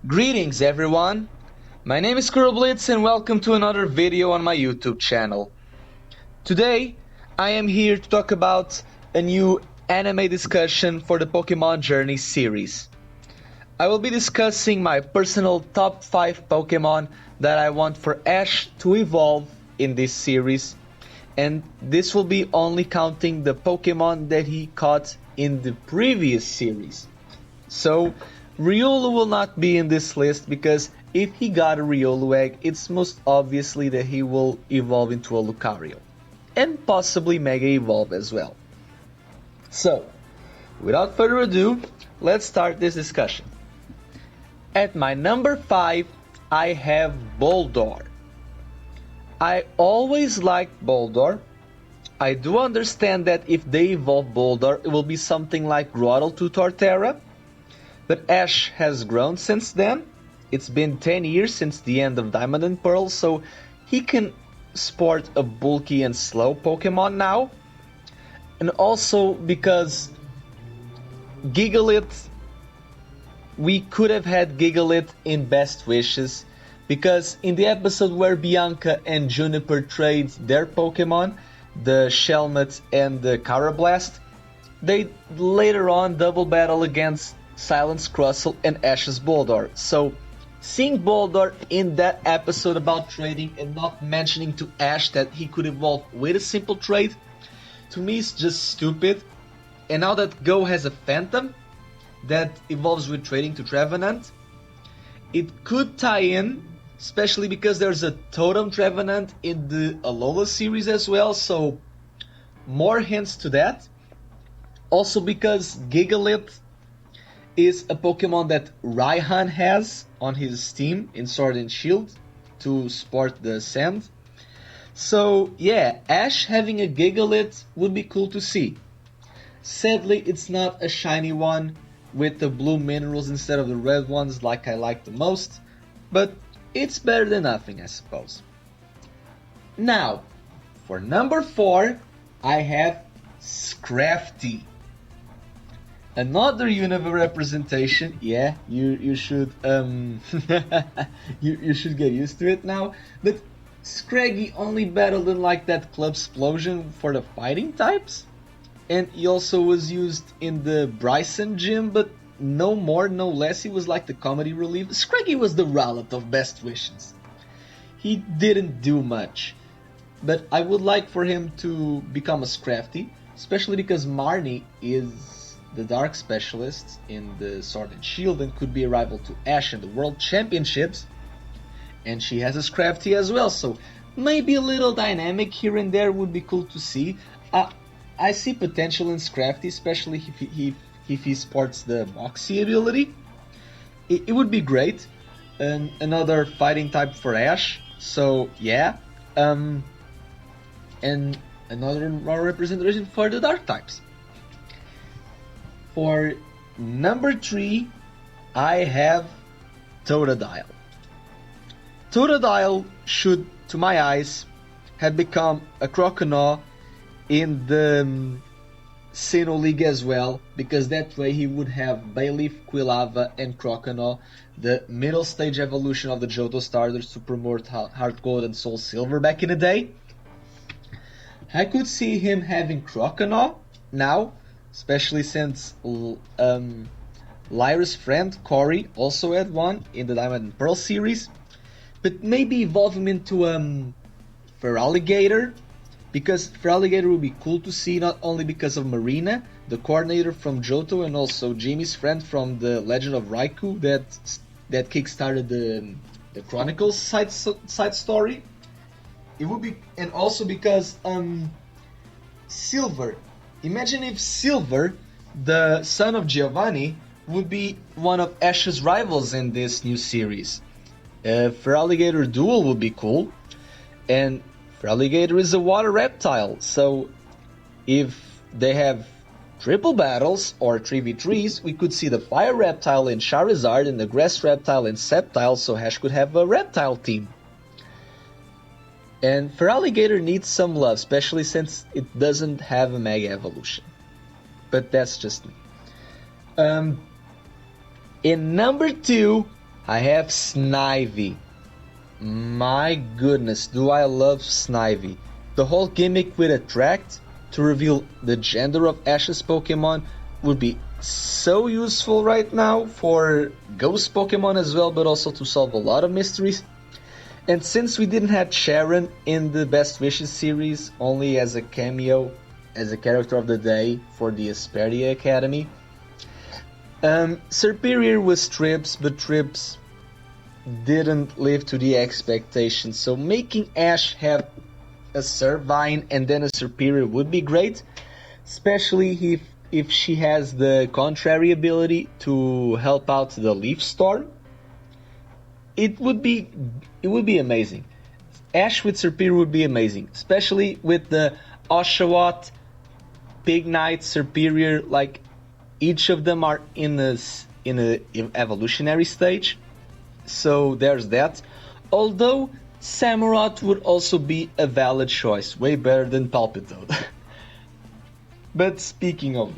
Greetings everyone, my name is KuroBlitz and welcome to another video on my YouTube channel. Today I am here to talk about a new anime discussion for the Pokémon Journey series. I will be discussing my personal top 5 Pokémon that I want for Ash to evolve in this series, and this will be only counting the Pokémon that he caught in the previous series. So Riolu will not be in this list because if he got a Riolu egg, it's most obviously that he will evolve into a Lucario. And possibly Mega Evolve as well. So, without further ado, let's start this discussion. At my number 5, I have Boldor. I always liked Boldor. I do understand that if they evolve Boldor, it will be something like Grotle to Torterra. But Ash has grown since then. It's been 10 years since the end of Diamond and Pearl, so he can sport a bulky and slow Pokemon now. And also because Gigalith, we could have had Gigalith in Best Wishes, because in the episode where Bianca and Juniper trade their Pokemon, the Shelmet and the KuroBlitz, they later on double battle against Silence Crustle and Ash's Boldor. So seeing Boldor in that episode about trading and not mentioning to Ash that he could evolve with a simple trade, to me is just stupid. And now that Go has a Phantom that evolves with trading to Trevenant, it could tie in, especially because there's a Totem Trevenant in the Alola series as well, so more hints to that. Also because Gigalith is a Pokemon that Raihan has on his team in Sword and Shield to sport the Sand. So yeah, Ash having a Gigalith would be cool to see. Sadly, it's not a shiny one with the blue minerals instead of the red ones like I like the most, but it's better than nothing, I suppose. Now, for number 4, I have Scrafty. Another Unova representation. Yeah, you should you should get used to it now. But Scraggy only battled in like that Club Explosion for the fighting types, and he also was used in the Bryson gym, but no more, no less. He was like the comedy relief. Scraggy was the Rowlet of Best Wishes. He didn't do much, but I would like for him to become a Scrafty, especially because Marnie is the Dark Specialist in the Sword and Shield and could be a rival to Ash in the World Championships. And she has a Scrafty as well, so maybe a little dynamic here and there would be cool to see. I see potential in Scrafty, especially if he sports the Moxie ability. It would be great. Another fighting type for Ash, so yeah. And another raw representation for the Dark types. For number 3, I have Totodile. Totodile should, to my eyes, have become a Croconaw in the Sinnoh League as well, because that way he would have Bayleaf, Quilava, and Croconaw, the middle stage evolution of the Johto starters to promote Heart Gold and Soul Silver back in the day. I could see him having Croconaw now, especially since Lyra's friend Corey also had one in the Diamond and Pearl series, but maybe evolve him into Feraligatr, because Feraligatr would be cool to see, not only because of Marina, the coordinator from Johto, and also Jimmy's friend from the Legend of Raikou that kickstarted the Chronicles side story. It would be, and also because Silver. Imagine if Silver, the son of Giovanni, would be one of Ash's rivals in this new series. Feraligatr Duel would be cool, and Feraligatr is a water reptile, so if they have triple battles or 3v3s, we could see the fire reptile in Charizard and the grass reptile in Sceptile, so Ash could have a reptile team. And Feraligatr needs some love, especially since it doesn't have a Mega Evolution. But that's just me. In number 2, I have Snivy. My goodness, do I love Snivy. The whole gimmick with Attract to reveal the gender of Ash's Pokemon would be so useful right now for Ghost Pokemon as well, but also to solve a lot of mysteries. And since we didn't have Sharon in the Best Wishes series, only as a cameo, as a character of the day for the Asperia Academy, Serperior was Tribs, but Tribs didn't live to the expectations. So making Ash have a Servine and then a Serperior would be great, especially if she has the contrary ability to help out the Leaf Storm. It would be amazing. Ash with Serperior would be amazing, especially with the Oshawott, Pignite, Serperior. Like each of them are in a evolutionary stage, so there's that. Although Samurott would also be a valid choice, way better than Palpitoad. But speaking of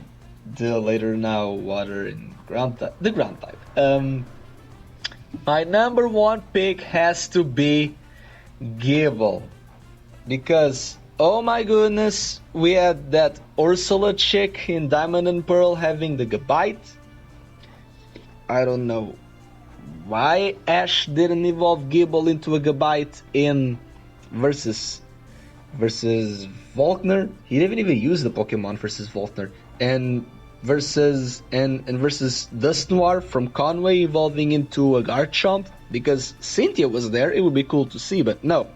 the later now water and the ground type, my number one pick has to be Gible, because oh my goodness, we had that Ursula chick in Diamond and Pearl having the Gabite. I don't know why Ash didn't evolve Gible into a Gabite in versus Volkner. He didn't even use the Pokemon versus Volkner, and versus Dusknoir from Conway evolving into a Garchomp, because Cynthia was there. It would be cool to see, but no.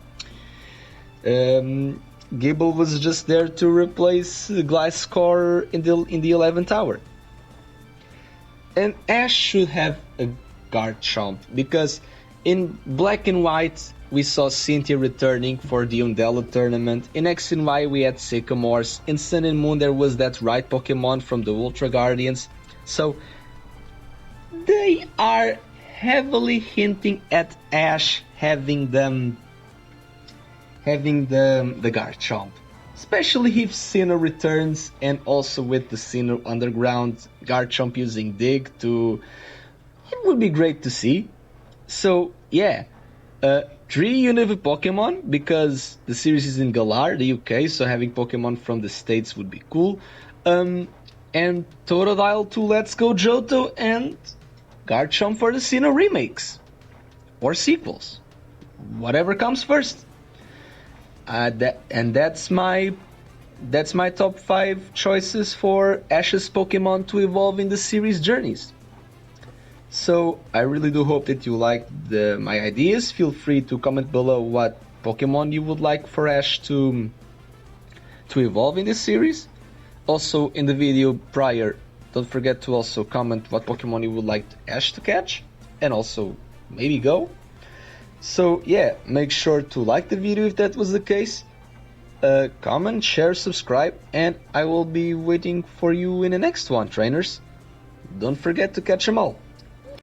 Gible was just there to replace Gliscor in the 11th hour. And Ash should have a Garchomp, because in Black and White we saw Cynthia returning for the Undella tournament. In X and Y we had Sycamores. In Sun and Moon there was that right Pokemon from the Ultra Guardians. So they are heavily hinting at Ash having the Garchomp. Especially if Sinnoh returns, and also with the Sinnoh Underground Garchomp using Dig to... It would be great to see. So yeah, 3 Unova Pokemon, because the series is in Galar, the UK, so having Pokemon from the States would be cool. And Totodile to Let's Go Johto, and Garchomp for the Sinnoh remakes. Or sequels. Whatever comes first. That's my top 5 choices for Ash's Pokemon to evolve in the series journeys. So I really do hope that you liked my ideas. Feel free to comment below what Pokemon you would like for Ash to evolve in this series. Also in the video prior, don't forget to also comment what Pokemon you would like Ash to catch, and also maybe go. So yeah, make sure to like the video if that was the case. Comment, share, subscribe, and I will be waiting for you in the next one, trainers. Don't forget to catch them all.